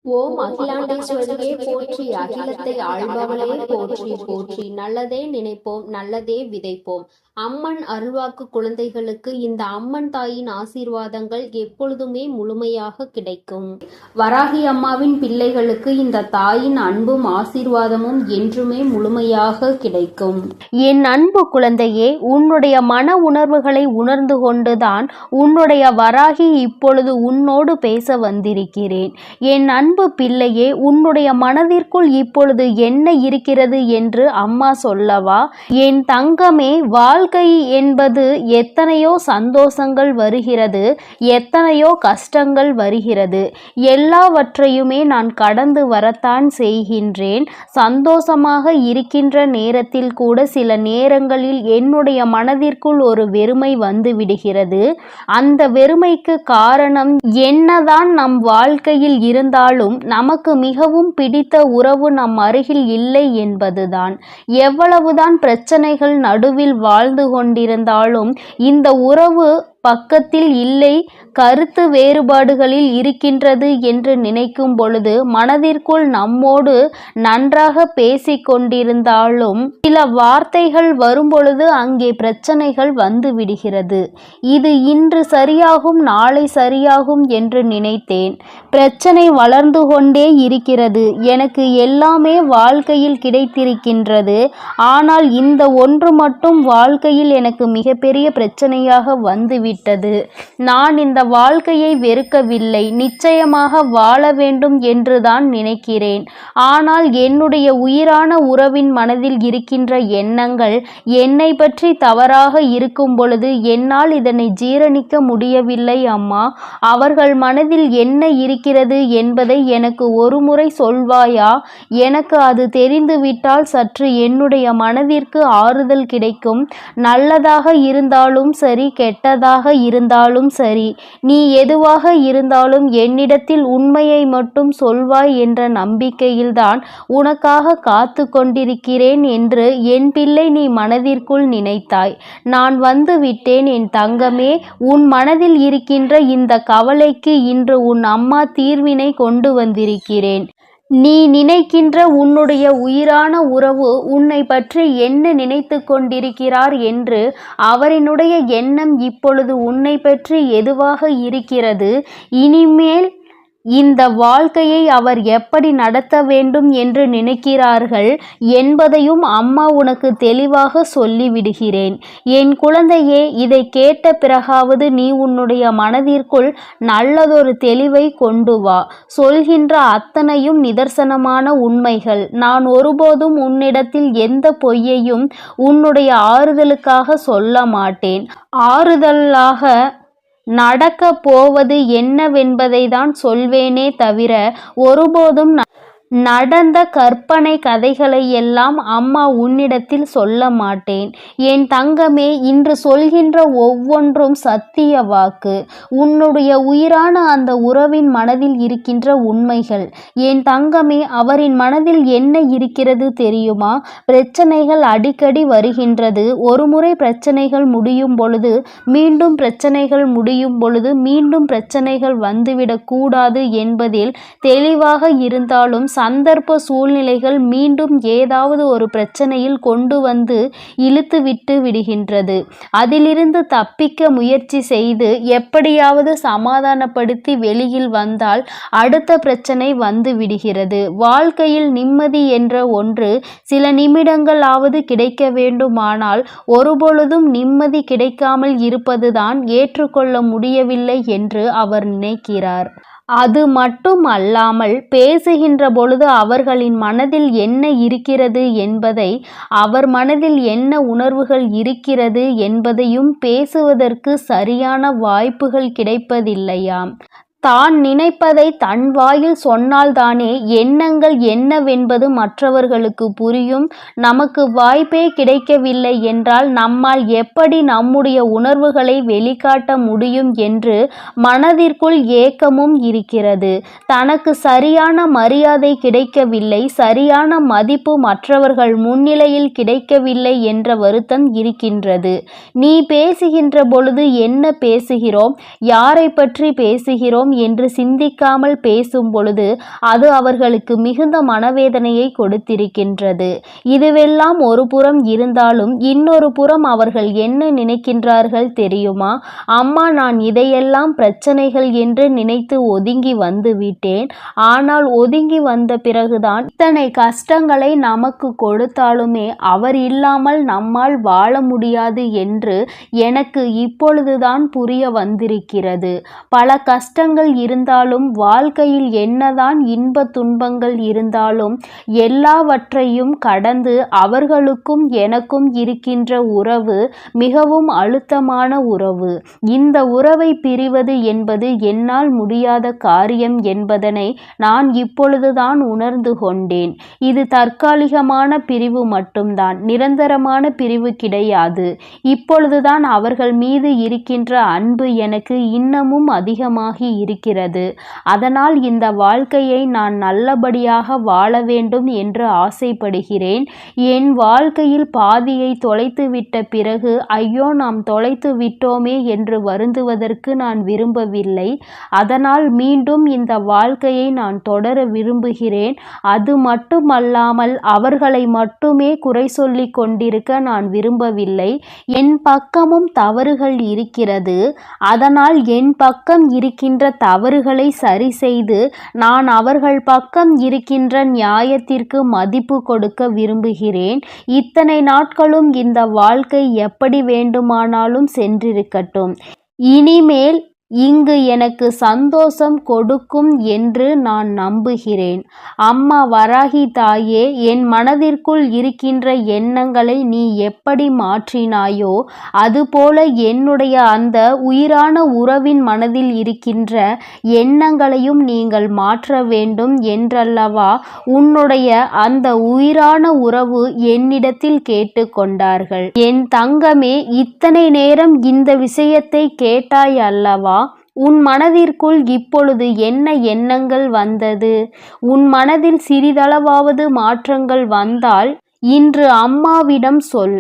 ஓம் அகிலாண்டேஸ்வரியே போற்றி, அகிலத்தை ஆள்பவளே போற்றி போற்றி. நல்லதே நினைப்போம், நல்லதே விதைப்போம். அம்மன் அருள்வாக்கு குழந்தைகளுக்கு இந்த அம்மன் தாயின் ஆசீர்வாதங்கள் எப்பொழுதுமே முழுமையாக கிடைக்கும். வராகி அம்மாவின் பிள்ளைகளுக்கு இந்த தாயின் அன்பும் ஆசீர்வாதமும் என்றுமே முழுமையாக கிடைக்கும். என் அன்பு குழந்தையே, உன்னுடைய மன உணர்வுகளை உணர்ந்து கொண்டுதான் உன்னுடைய வராகி இப்பொழுது உன்னோடு பேச வந்திருக்கிறேன். என் அன்பு பிள்ளையே, உன்னுடைய மனதிற்குள் இப்பொழுது என்ன இருக்கிறது என்று அம்மா சொல்லவா? என் தங்கமே, வாழ்க்கை என்பது எத்தனையோ சந்தோஷங்கள் வருகிறது, எத்தனையோ கஷ்டங்கள் வருகிறது. எல்லாவற்றையுமே நான் கடந்து வரத்தான் செய்கின்றேன். சந்தோஷமாக இருக்கின்ற நேரத்தில் கூட சில நேரங்களில் என்னுடைய மனதிற்குள் ஒரு வெறுமை வந்து விடுகிறது. அந்த வெறுமைக்கு காரணம் என்னதான் நம் வாழ்க்கையில் இருந்தாலும் நமக்கு மிகவும் பிடித்த உறவு நம் அருகில் இல்லை என்பதுதான். எவ்வளவுதான் பிரச்சனைகள் நடுவில் வாழ்ந்து கொண்டிருந்தாலும் இந்த உறவு பக்கத்தில் இல்லை, கருத்து வேறுபாடுகளில் இருக்கின்றது என்று நினைக்கும் பொழுது மனதிற்குள் நம்மோடு நன்றாக பேசிக்கொண்டிருந்தாலும் சில வார்த்தைகள் வரும்பொழுது அங்கே பிரச்சனைகள் வந்து விடுகிறது. இது இன்று சரியாகும், நாளை சரியாகும் என்று நினைத்தேன். பிரச்சனை வளர்ந்து கொண்டே இருக்கிறது. எனக்கு எல்லாமே வாழ்க்கையில் கிடைத்திருக்கின்றது. ஆனால் இந்த ஒன்று மட்டும் வாழ்க்கையில் எனக்கு மிகப்பெரிய பிரச்சனையாக வந்துவிட்டது. நான் இந்த வாழ்க்கையை வெறுக்கவில்லை, நிச்சயமாக வாழ வேண்டும் என்றுதான் நினைக்கிறேன். ஆனால் என்னுடைய உயிரான உறவின் மனதில் இருக்கின்ற எண்ணங்கள் என்னை பற்றி தவறாக இருக்கும் பொழுது என்னால் இதனை ஜீரணிக்க முடியவில்லை அம்மா. அவர்கள் மனதில் என்ன இருக்கிறது என்பதை எனக்கு ஒரு முறை சொல்வாயா? எனக்கு அது தெரிந்துவிட்டால் சற்று என்னுடைய மனதிற்கு ஆறுதல் கிடைக்கும். நல்லதாக இருந்தாலும் சரி, கெட்டதாக இருந்தாலும் சரி, நீ எதுவாக இருந்தாலும் என்னிடத்தில் உண்மையை மட்டும் சொல்வாய் என்ற நம்பிக்கையில்தான் உனக்காக காத்து கொண்டிருக்கிறேன் என்று என் பிள்ளை நீ மனதிற்குள் நினைத்தாய். நான் வந்து விட்டேன் என் தங்கமே. உன் மனதில் இருக்கின்ற இந்த கவலைக்கு இன்று உன் அம்மா தீர்வினை கொண்டு வந்திருக்கிறேன். நீ நினைக்கின்ற உன்னுடைய உயிரான உறவு உன்னை பற்றி என்ன நினைத்து கொண்டிருக்கிறார் என்று அவரினுடைய எண்ணம் இப்பொழுது உன்னை பற்றி எதுவாக இருக்கிறது, இனிமேல் இந்த வாழ்க்கையை அவர் எப்படி நடத்த வேண்டும் என்று நினைக்கிறார்கள் என்பதையும் அம்மா உனக்கு தெளிவாக சொல்லிவிடுகிறேன். என் குழந்தையே, இதை கேட்ட பிறகாவது நீ உன்னுடைய மனதிற்குள் நல்லதொரு தெளிவை கொண்டு வா. சொல்கின்ற அத்தனையும் நிதர்சனமான உண்மைகள். நான் ஒருபோதும் உன்னிடத்தில் எந்த பொய்யையும் உன்னுடைய ஆறுதலுக்காக சொல்ல மாட்டேன். ஆறுதலாக நடக்க போவது என்னவென்பதை தான் சொல்வேனே தவிர ஒருபோதும் நடந்த கற்பனை கதைகளை எல்லாம் அம்மா உன்னிடத்தில் சொல்ல மாட்டேன். என் தங்கமே, இன்று சொல்கின்ற ஒவ்வொன்றும் சத்திய வாக்கு. உன்னுடைய உயிரான அந்த உறவின் மனதில் இருக்கின்ற உண்மைகள். என் தங்கமே, அவரின் மனதில் என்ன இருக்கிறது தெரியுமா? பிரச்சனைகள் அடிக்கடி வருகின்றது. ஒரு முறை பிரச்சனைகள் முடியும் பொழுது மீண்டும் பிரச்சனைகள் முடியும் பொழுது மீண்டும் பிரச்சனைகள் வந்துவிடக் கூடாது என்பதில் தெளிவாக இருந்தாலும் சந்தர்ப்ப சூழ்நிலைகள் மீண்டும் ஏதாவது ஒரு பிரச்சனையில் கொண்டு வந்து இழுத்து விட்டு விடுகின்றது. அதிலிருந்து தப்பிக்க முயற்சி செய்து எப்படியாவது சமாதானப்படுத்தி வெளியில் வந்தால் அடுத்த பிரச்சனை வந்து விடுகிறது. வாழ்க்கையில் நிம்மதி என்ற ஒன்று சில நிமிடங்களாவது கிடைக்க வேண்டுமானால் ஒருபொழுதும் நிம்மதி கிடைக்காமல் இருப்பதுதான் ஏற்றுக்கொள்ள முடியவில்லை என்று அவர் நினைக்கிறார். அது மட்டும் அல்லாமல் பேசுகின்ற பொழுது அவர்களின் மனதில் என்ன இருக்கிறது என்பதை, அவர் மனதில் என்ன உணர்வுகள் இருக்கிறது என்பதையும் பேசுவதற்கு சரியான வாய்ப்புகள் கிடைப்பதில்லையாம். தான் நினைப்பதை தன் வாயில் சொன்னால்தானே எண்ணங்கள் என்னவென்பது மற்றவர்களுக்கு புரியும். நமக்கு வாய்ப்பே கிடைக்கவில்லை என்றால் நம்மால் எப்படி நம்முடைய உணர்வுகளை வெளிக்காட்ட முடியும் என்று மனதிற்குள் ஏக்கமும் இருக்கிறது. தனக்கு சரியான மரியாதை கிடைக்கவில்லை, சரியான மதிப்பு மற்றவர்கள் முன்னிலையில் கிடைக்கவில்லை என்ற வருத்தம் இருக்கின்றது. நீ பேசுகின்ற பொழுது என்ன பேசுகிறோம், யாரை பற்றி பேசுகிறோம் என்று சிந்திக்காமல் பேசும் பொழுது அது அவர்களுக்கு மிகுந்த மனவேதனையை கொடுத்திருக்கின்றது. இதுவெல்லாம் ஒரு புறம் இருந்தாலும் இன்னொரு புறம் அவர்கள் என்ன நினைக்கின்றார்கள் தெரியுமா? அம்மா, நான் இதையெல்லாம் பிரச்சனைகள் என்று நினைத்து ஒதுங்கி வந்து விட்டேன். ஆனால் ஒதுங்கி வந்த பிறகுதான் இத்தனை கஷ்டங்களை நமக்கு கொடுத்தாலுமே அவர் இல்லாமல் நம்மால் வாழ முடியாது என்று எனக்கு இப்பொழுதுதான் புரிய வந்திருக்கிறது. பல கஷ்டங்கள் இருந்தாலும், வாழ்க்கையில் என்னதான் இன்ப துன்பங்கள் இருந்தாலும் எல்லாவற்றையும் கடந்து அவர்களுக்கும் எனக்கும் இருக்கின்ற உறவு மிகவும் அழுத்தமான உறவு. இந்த உறவை பிரிவது என்பது என்னால் முடியாத காரியம் என்பதனை நான் இப்பொழுதுதான் உணர்ந்து கொண்டேன். இது தற்காலிகமான பிரிவு மட்டும்தான், நிரந்தரமான பிரிவு கிடையாது. இப்பொழுதுதான் அவர்கள் மீது இருக்கின்ற அன்பு எனக்கு இன்னமும் அதிகமாகி இருக்கிறது. அதனால் இந்த வாழ்க்கையை நான் நல்லபடியாக வாழ வேண்டும் என்று ஆசைப்படுகிறேன். என் வாழ்க்கையில் பாதியை தொலைத்துவிட்ட பிறகு ஐயோ, நாம் தொலைத்து விட்டோமே என்று வருந்துவதற்கு நான் விரும்பவில்லை. அதனால் மீண்டும் இந்த வாழ்க்கையை நான் தொடர விரும்புகிறேன். அது மட்டுமல்லாமல் அவர்களை மட்டுமே குறை சொல்லி கொண்டிருக்க நான் விரும்பவில்லை. என் பக்கமும் தவறுகள் இருக்கிறது. அதனால் என் பக்கம் இருக்கின்ற தவறுகளை சரி செய்து நான் அவர்கள் பக்கம் இருக்கின்ற நியாயத்திற்கு மதிப்பு கொடுக்க விரும்புகிறேன். இத்தனை நாட்களும் இந்த வாழ்க்கை எப்படி வேண்டுமானாலும் சென்றிருக்கட்டும். இனிமேல் இங்கு எனக்கு சந்தோஷம் கொடுக்கும் என்று நான் நம்புகிறேன். அம்மா வராகி தாயே, என் மனதிற்குள் இருக்கின்ற எண்ணங்களை நீ எப்படி மாற்றினாயோ அதுபோல என்னுடைய அந்த உயிரான உறவின் மனதில் இருக்கின்ற எண்ணங்களையும் நீங்கள் மாற்ற வேண்டும் என்றல்லவா உன்னுடைய அந்த உயிரான உறவு என்னிடத்தில் கேட்டுக்கொண்டார்கள். என் தங்கமே, இத்தனை நேரம் இந்த விஷயத்தை கேட்டாய் அல்லவா? உன் மனதிற்குள் இப்பொழுது என்ன எண்ணங்கள் வந்தது? உன் மனதில் சிறிதளவாவது மாற்றங்கள் வந்தால் இன்று அம்மாவிடம் சொல்.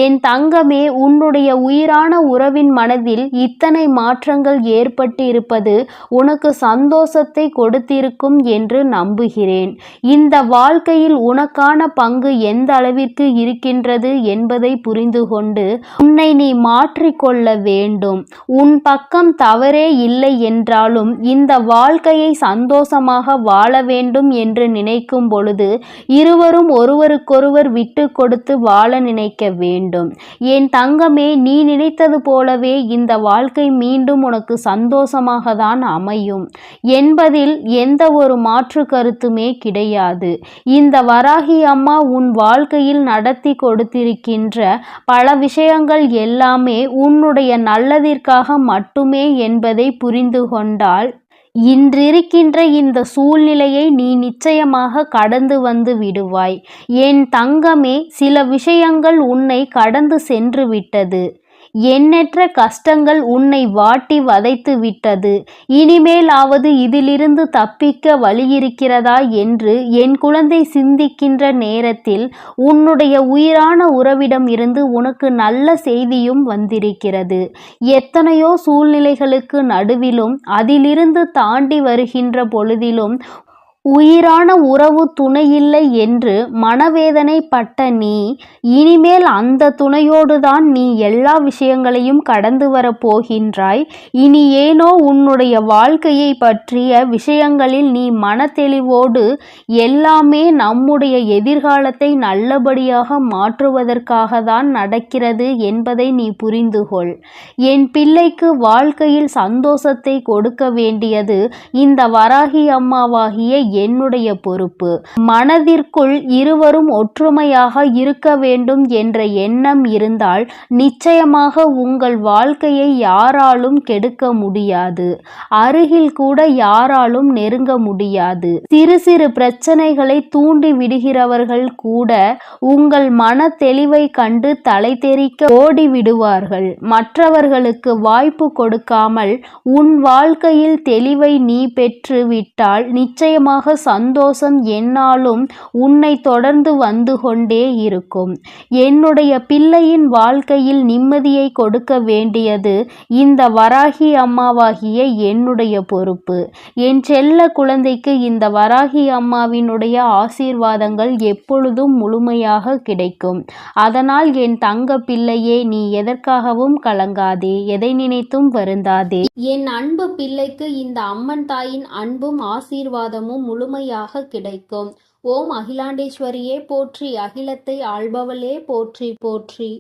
என் தங்கமே, உன்னுடைய உயிரான உறவின் மனதில் இத்தனை மாற்றங்கள் ஏற்பட்டு இருப்பது உனக்கு சந்தோஷத்தை கொடுத்திருக்கும் என்று நம்புகிறேன். இந்த வாழ்க்கையில் உனக்கான பங்கு எந்த அளவிற்கு இருக்கின்றது என்பதை புரிந்து கொண்டு உன்னை நீ மாற்றிக்கொள்ள வேண்டும். உன் பக்கம் தவறே இல்லை என்றாலும் இந்த வாழ்க்கையை சந்தோஷமாக வாழ வேண்டும் என்று நினைக்கும் பொழுது இருவரும் ஒருவருக்கொருவர் விட்டு கொடுத்து வாழ நினைக்க வேண்டும். என் தங்கமே, நீ நினைத்தது போலவே இந்த வாழ்க்கை மீண்டும் உனக்கு சந்தோஷமாக தான் அமையும் என்பதில் எந்த ஒரு மாற்று கருத்துமே கிடையாது. இந்த வராகி அம்மா உன் வாழ்க்கையில் நடத்தி கொடுத்திருக்கின்ற பல விஷயங்கள் எல்லாமே உன்னுடைய நல்லதிற்காக மட்டுமே என்பதை புரிந்து கொண்டால் இன்றிருக்கின்ற இந்த சூழ்நிலையை நீ நிச்சயமாக கடந்து வந்து விடுவாய். என் தங்கமே, சில விஷயங்கள் உன்னை கடந்து சென்று விட்டது. எண்ணற்ற கஷ்டங்கள் உன்னை வாட்டி வதைத்து விட்டது. இனிமேலாவது இதிலிருந்து தப்பிக்க வழியிருக்கிறதா என்று என் குழந்தை சிந்திக்கின்ற நேரத்தில் உன்னுடைய உயிரான உறவிடம் இருந்து உனக்கு நல்ல செய்தியும் வந்திருக்கிறது. எத்தனையோ சூழ்நிலைகளுக்கு நடுவிலும் அதிலிருந்து தாண்டி வருகின்ற பொழுதிலும் உயிரான உறவு துணையில்லை என்று மனவேதனைப்பட்ட நீ இனிமேல் அந்த துணையோடுதான் நீ எல்லா விஷயங்களையும் கடந்து வரப் போகின்றாய். இனி ஏனோ உன்னுடைய வாழ்க்கையை பற்றிய விஷயங்களில் நீ மனத்தெளிவோடு எல்லாமே நம்முடைய எதிர்காலத்தை நல்லபடியாக மாற்றுவதற்காக தான் நடக்கிறது என்பதை நீ புரிந்துகொள். என் பிள்ளைக்கு வாழ்க்கையில் சந்தோஷத்தை கொடுக்க வேண்டியது இந்த வராகி அம்மாவாகிய என்னுடைய பொறுப்பு. மனதிற்குள் இருவரும் ஒற்றுமையாக இருக்க வேண்டும் என்ற எண்ணம் இருந்தால் நிச்சயமாக உங்கள் வாழ்க்கையை யாராலும் கெடுக்க முடியாது. அருகில் கூட யாராலும் நெருங்க முடியாது. சிறு சிறு பிரச்சனைகளை தூண்டி விடுகிறவர்கள் கூட உங்கள் மன தெளிவை கண்டு தலை தெறிக்க ஓடி விடுவார்கள். மற்றவர்களுக்கு வாய்ப்பு கொடுக்காமல் உன் வாழ்க்கையில் தெளிவை நீ பெற்று விட்டால் நிச்சயமாக நிச்சயமாக சந்தோஷம் எந்நாளும் உன்னை தொடர்ந்து வந்து கொண்டே இருக்கும். என்னுடைய பிள்ளையின் வாழ்க்கையில் நிம்மதியை கொடுக்க வேண்டியது இந்த வராகி அம்மாவாகிய என்னுடைய பொறுப்பு. என் செல்ல குழந்தைக்கு இந்த வராகி அம்மாவினுடைய ஆசீர்வாதங்கள் எப்பொழுதும் முழுமையாக கிடைக்கும். அதனால் என் தங்க பிள்ளையே, நீ எதற்காகவும் கலங்காதே, எதை நினைத்தும் வருந்தாதே. என் அன்பு பிள்ளைக்கு இந்த அம்மன் தாயின் அன்பும் ஆசீர்வாதமும் முழுமையாக கிடைக்கும். ஓம் அகிலாண்டேஸ்வரியே போற்றி, அகிலத்தை ஆள்பவளே போற்றி போற்றி.